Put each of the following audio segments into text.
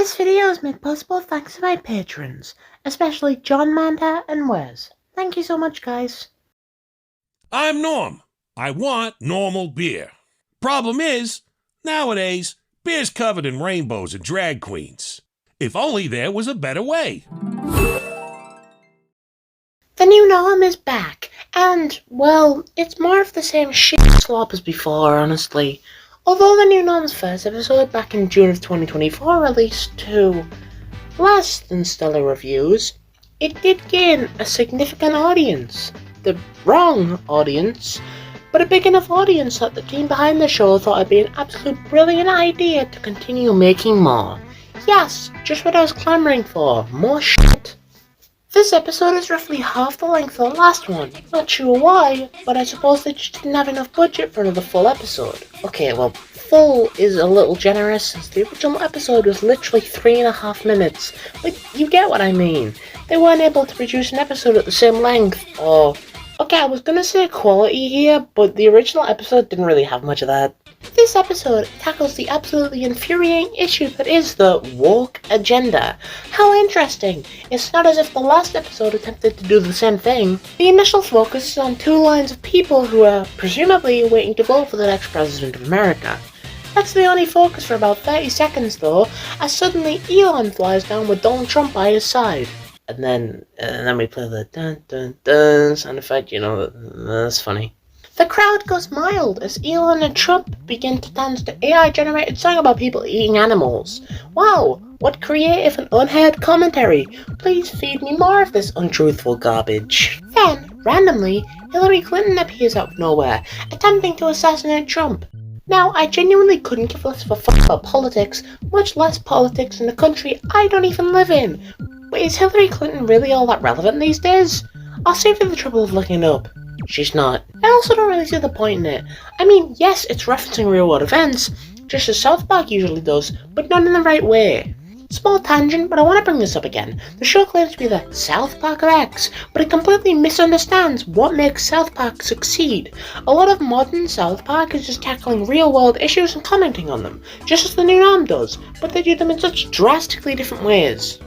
This video is made possible thanks to my patrons, especially John Manda and Wes. Thank you so much, guys. I'm Norm. I want normal beer. Problem is, nowadays, beer's covered in rainbows and drag queens. If only there was a better way. The new Norm is back, and, well, it's more of the same shit slop as before, honestly. Although the new Norm's first episode back in June of 2024 released to less than stellar reviews, it did gain a significant audience. The wrong audience, but a big enough audience that the team behind the show thought it'd be an absolute brilliant idea to continue making more. Yes, just what I was clamoring for, more shit. This episode is roughly half the length of the last one. Not sure why, but I suppose they just didn't have enough budget for another full episode. Okay, well, full is a little generous since the original episode was literally 3.5 minutes. But you get what I mean. They weren't able to produce an episode at the same length, or... Okay, I was gonna say quality here, but the original episode didn't really have much of that. This episode tackles the absolutely infuriating issue that is the woke agenda. How interesting! It's not as if the last episode attempted to do the same thing. The initial focus is on two lines of people who are presumably waiting to vote for the next president of America. That's the only focus for about 30 seconds though, as suddenly Elon flies down with Donald Trump by his side. And then we play the dun dun dun sound effect, you know, that's funny. The crowd goes mild as Elon and Trump begin to dance to AI-generated song about people eating animals. Wow, what creative and unheard commentary. Please feed me more of this untruthful garbage. Then, randomly, Hillary Clinton appears out of nowhere, attempting to assassinate Trump. Now, I genuinely couldn't give less of a fuck about politics, much less politics in a country I don't even live in. But is Hillary Clinton really all that relevant these days? I'll save you the trouble of looking it up. She's not. I also don't really see the point in it. I mean, yes, it's referencing real-world events, just as South Park usually does, but not in the right way. Small tangent, but I want to bring this up again. The show claims to be the South Park of X, but it completely misunderstands what makes South Park succeed. A lot of modern South Park is just tackling real-world issues and commenting on them, just as the new Norm does, but they do them in such drastically different ways.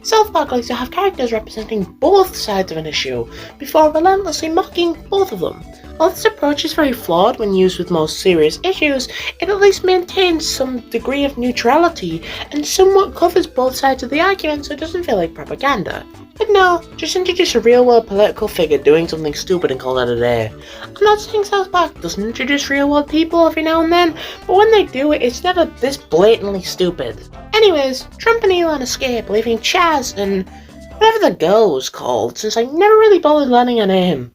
South Park likes to have characters representing both sides of an issue, before relentlessly mocking both of them. While this approach is very flawed when used with most serious issues, it at least maintains some degree of neutrality and somewhat covers both sides of the argument so it doesn't feel like propaganda. But no, just introduce a real-world political figure doing something stupid and call that a day. I'm not saying South Park doesn't introduce real-world people every now and then, but when they do it, it's never this blatantly stupid. Anyways, Trump and Elon escape, leaving Chaz and whatever the girl was called, since I never really bothered learning her name.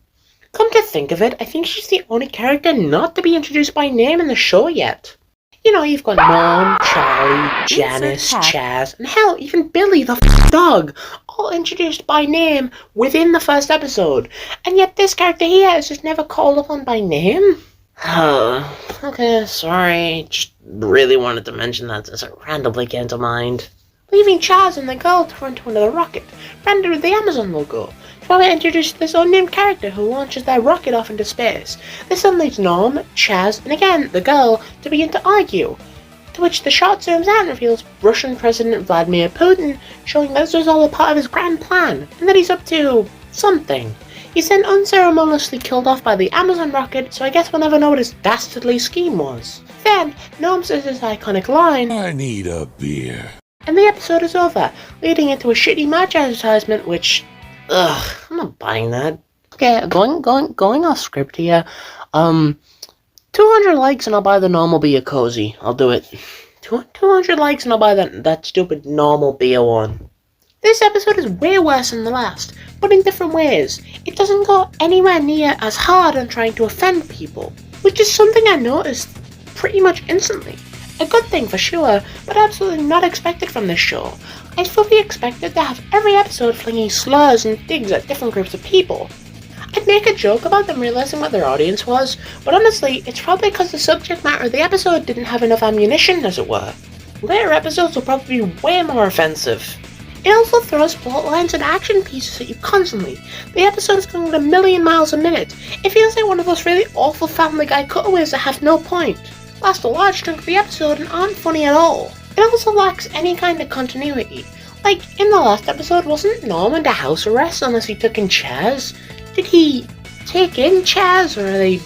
Come to think of it, I think she's the only character not to be introduced by name in the show yet. You know, you've got Norm, Charlie, Janice, Chaz, and hell, even Billy the dog, all introduced by name within the first episode. And yet this character here is just never called upon by name? Okay, sorry, just really wanted to mention that as it randomly came to mind. Leaving Chaz and the girl to run to another rocket, rendered with the Amazon logo. Probably introduced this unnamed character who launches their rocket off into space. This then leaves Norm, Chaz, and again, the girl, to begin to argue. To which the shot zooms out and reveals Russian President Vladimir Putin, showing that this was all a part of his grand plan, and that he's up to something. He's then unceremoniously killed off by the Amazon rocket, so I guess we'll never know what his dastardly scheme was. Then, Norm says his iconic line, I need a beer. And the episode is over, leading into a shitty merch advertisement which... Ugh, I'm not buying that. Okay, going off script here. 200 likes and I'll buy the normal beer cozy. I'll do it. 200 likes and I'll buy that stupid normal beer one. This episode is way worse than the last, but in different ways. It doesn't go anywhere near as hard on trying to offend people, which is something I noticed pretty much instantly. A good thing for sure, but absolutely not expected from this show. I fully expected to have every episode flinging slurs and digs at different groups of people. I'd make a joke about them realizing what their audience was, but honestly, it's probably because the subject matter of the episode didn't have enough ammunition, as it were. Later episodes will probably be way more offensive. It also throws plot lines and action pieces at you constantly. The episode is going at a million miles a minute. It feels like one of those really awful Family Guy cutaways that have no point, last a large chunk of the episode and aren't funny at all. It also lacks any kind of continuity. Like, in the last episode, wasn't Norm under house arrest unless he took in Chaz? Did he take in Chaz, or are they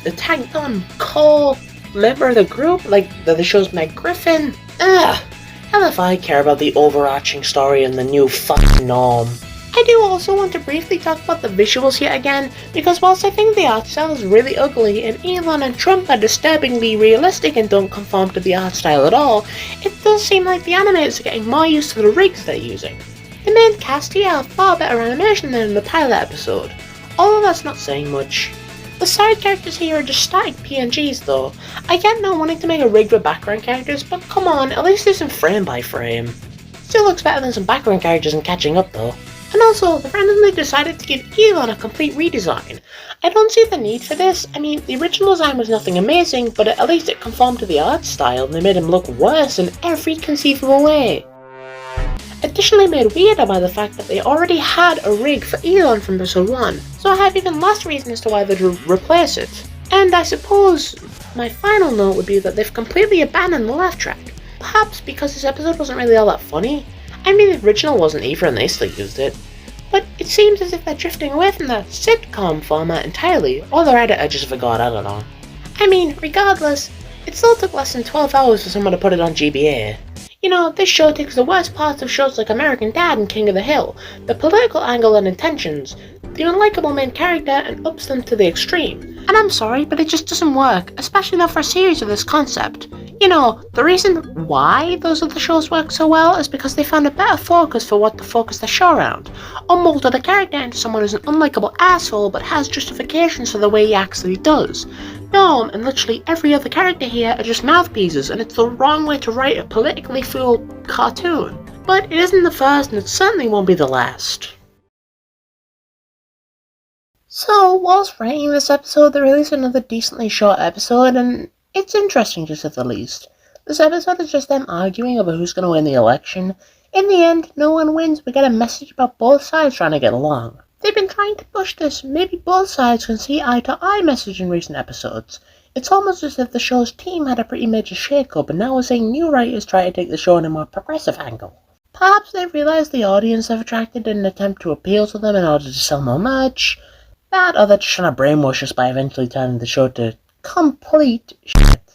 the tag on core member of the group, like the show's Meg Griffin? Ugh, hell if I care about the overarching story and the new fucking Norm. I do also want to briefly talk about the visuals yet again, because whilst I think the art style is really ugly and Elon and Trump are disturbingly realistic and don't conform to the art style at all, it does seem like the animators are getting more used to the rigs they're using. The main cast here have far better animation than in the pilot episode, although that's not saying much. The side characters here are just static PNGs though. I get not wanting to make a rig for background characters, but come on, at least do some frame by frame. Still looks better than some background characters and catching up though. And also, they randomly decided to give Elon a complete redesign. I don't see the need for this. I mean, the original design was nothing amazing, but at least it conformed to the art style and they made him look worse in every conceivable way. Additionally made weirder by the fact that they already had a rig for Elon from episode 1, so I have even less reason as to why they'd replace it. And I suppose my final note would be that they've completely abandoned the laugh track. Perhaps because this episode wasn't really all that funny. I mean, the original wasn't either and they still used it. But it seems as if they're drifting away from the sitcom format entirely, or their editor just forgot, I don't know. I mean, regardless, it still took less than 12 hours for someone to put it on GBA. You know, this show takes the worst parts of shows like American Dad and King of the Hill, the political angle and intentions, the unlikable main character, and ups them to the extreme. And I'm sorry, but it just doesn't work, especially not for a series of this concept. You know, the reason why those other shows work so well is because they found a better focus for what to focus the show around, or molded the character into someone who's an unlikable asshole but has justifications for the way he actually does. Norm and literally every other character here are just mouthpieces, and it's the wrong way to write a politically fueled cartoon. But it isn't the first, and it certainly won't be the last. So, whilst writing this episode, they released another decently short episode, and it's interesting to say the least. This episode is just them arguing over who's going to win the election. In the end, no one wins. We get a message about both sides trying to get along. They've been trying to push this, maybe both sides can see eye-to-eye message in recent episodes. It's almost as if the show's team had a pretty major shake-up, and now we're seeing new writers try to take the show in a more progressive angle. Perhaps they've realised the audience they've attracted in an attempt to appeal to them in order to sell more merch. That, or they're just trying to brainwash us by eventually turning the show to complete shit.